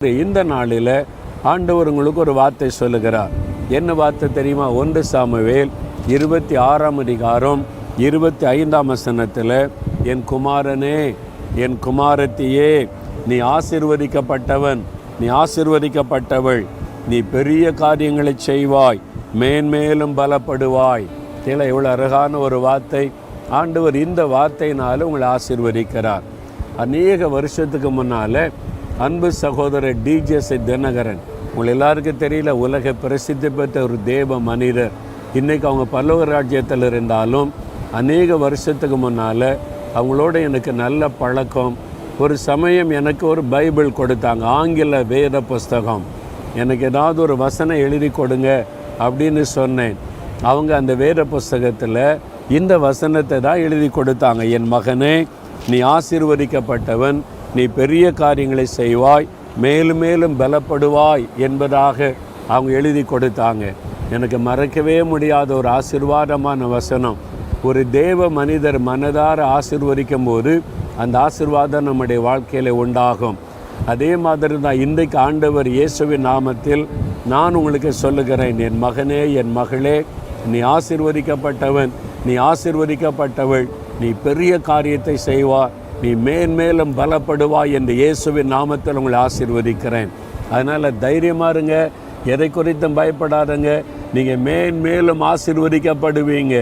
இந்த நாளில் ஆண்டவர் உங்களுக்கு ஒரு வார்த்தை சொல்லுகிறார். என்ன வார்த்தை தெரியுமா? 1 சாமுவேல் 26ஆம் அதிகாரம் 25ஆம் வசனத்தில், என் குமாரனே, என் குமாரத்தியே, நீ ஆசீர்வதிக்கப்பட்டவன், நீ ஆசீர்வதிக்கப்பட்டவள், நீ பெரிய காரியங்களை செய்வாய், மேன்மேலும் பலப்படுவாய். கீழே இவ்வளோ அழகான ஒரு வார்த்தை. ஆண்டவர் இந்த வார்த்தையினால உங்களை ஆசீர்வதிக்கிறார். அநேக வருஷத்துக்கு முன்னால் அன்பு சகோதரர் டிஜேசி தினகரன், உங்களை எல்லாருக்கும் தெரியல, உலக பிரசித்தி பெற்ற ஒரு தேவ மனிதர். இன்றைக்கி அவங்க பல்லவ ராஜ்யத்தில் இருந்தாலும் அநேக வருஷத்துக்கு முன்னால் அவங்களோட எனக்கு நல்ல பழக்கம். ஒரு சமயம் எனக்கு ஒரு பைபிள் கொடுத்தாங்க, ஆங்கில வேத புஸ்தகம். எனக்கு ஏதாவது ஒரு வசனம் எழுதி கொடுங்க அப்படின்னு சொன்னேன். அவங்க அந்த வேத புஸ்தகத்தில் இந்த வசனத்தை தான் எழுதி கொடுத்தாங்க. என் மகனே, நீ ஆசீர்வதிக்கப்பட்டவன், நீ பெரிய காரியங்களை செய்வாய், மேலும் மேலும் பலப்படுவாய் என்பதாக அவங்க எழுதி கொடுத்தாங்க. எனக்கு மறக்கவே முடியாத ஒரு ஆசீர்வாதமான வசனம். ஒரு தேவ மனிதர் மனதார ஆசீர்வதிக்கும் போது அந்த ஆசீர்வாதம் நம்முடைய வாழ்க்கையில் உண்டாகும். அதே மாதிரி தான் இன்றைக்கு ஆண்டவர் இயேசுவின் நாமத்தில் நான் உங்களுக்கு சொல்லுகிறேன், என் மகனே, என் மகளே, நீ ஆசீர்வதிக்கப்பட்டவன், நீ ஆசீர்வதிக்கப்பட்டவள், நீ பெரிய காரியத்தை செய்வாய், நீ மேன்மேலும் பலப்படுவாய் என்று இயேசுவின் நாமத்தில் உங்களை ஆசீர்வதிக்கிறேன். அதனால் தைரியமாக இருங்க, எதை குறித்தும் பயப்படாதங்க. நீங்கள் மேன்மேலும் ஆசீர்வதிக்கப்படுவீங்க.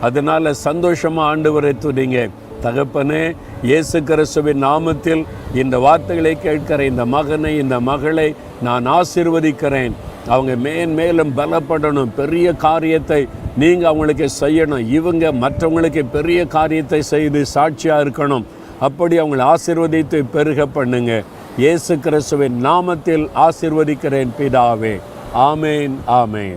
அதனால் சந்தோஷமாக ஆண்டவரை துதிங்க. தகப்பனே, இயேசு கிறிஸ்துவின் நாமத்தில் இந்த வார்த்தைகளை கேட்கிற இந்த மகனை, இந்த மகளை நான் ஆசீர்வதிக்கிறேன். அவங்க மேன்மேலும் பலப்படணும், பெரிய காரியத்தை நீங்கள் அவங்களுக்கு செய்யணும். இவங்க மற்றவங்களுக்கு பெரிய காரியத்தை செய்து சாட்சியாக இருக்கணும். அப்படி அவங்களை ஆசீர்வதித்து பெருக பண்ணுங்க. இயேசு கிறிஸ்துவின் நாமத்தில் ஆசீர்வதிக்கிறேன் பிதாவே. ஆமேன், ஆமேன்.